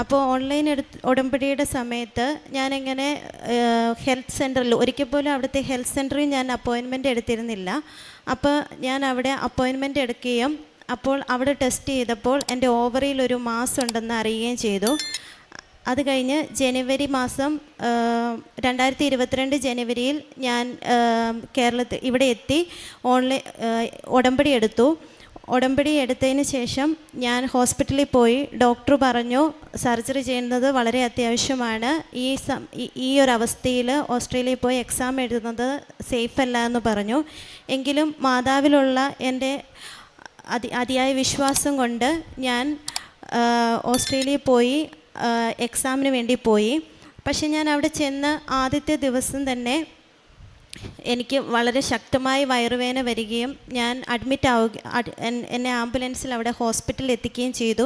അപ്പോൾ ഓൺലൈൻ ഉടമ്പടിയുടെ സമയത്ത് ഞാനിങ്ങനെ ഹെൽത്ത് സെൻറ്ററിൽ ഒരിക്കൽ പോലും അവിടുത്തെ ഹെൽത്ത് സെൻറ്ററിൽ ഞാൻ അപ്പോയിൻമെൻറ്റ് എടുത്തിരുന്നില്ല. അപ്പോൾ ഞാൻ അവിടെ അപ്പോയിൻമെൻറ്റ് എടുക്കുകയും അപ്പോൾ അവിടെ ടെസ്റ്റ് ചെയ്തപ്പോൾ എൻ്റെ ഓവറിയിൽ ഒരു മാസ് ഉണ്ടെന്ന് അറിയുകയും ചെയ്തു. അത് കഴിഞ്ഞ് ജനുവരി മാസം 2022 ജനുവരിയിൽ ഞാൻ കേരളത്തിൽ ഇവിടെ എത്തി ഉടമ്പടി എടുത്തു. ഉടമ്പടി എടുത്തതിന് ശേഷം ഞാൻ ഹോസ്പിറ്റലിൽ പോയി. ഡോക്ടർ പറഞ്ഞു സർജറി ചെയ്യുന്നത് വളരെ അത്യാവശ്യമാണ്, ഈ ഒരു അവസ്ഥയിൽ ഓസ്ട്രേലിയയിൽ പോയി എക്സാം എഴുതുന്നത് സേഫ് അല്ല എന്ന് പറഞ്ഞു. എങ്കിലും മാതാവിലുള്ള എൻ്റെ അതിയായ വിശ്വാസം കൊണ്ട് ഞാൻ ഓസ്ട്രേലിയയിൽ പോയി എക്സാമിന് വേണ്ടി പോയി. പക്ഷെ ഞാൻ അവിടെ ചെന്ന് ആദ്യത്തെ ദിവസം തന്നെ എനിക്ക് വളരെ ശക്തമായി വയറുവേദന വരികയും ഞാൻ അഡ്മിറ്റ് എന്നെ ആംബുലൻസിൽ അവിടെ ഹോസ്പിറ്റലിൽ എത്തിക്കുകയും ചെയ്തു.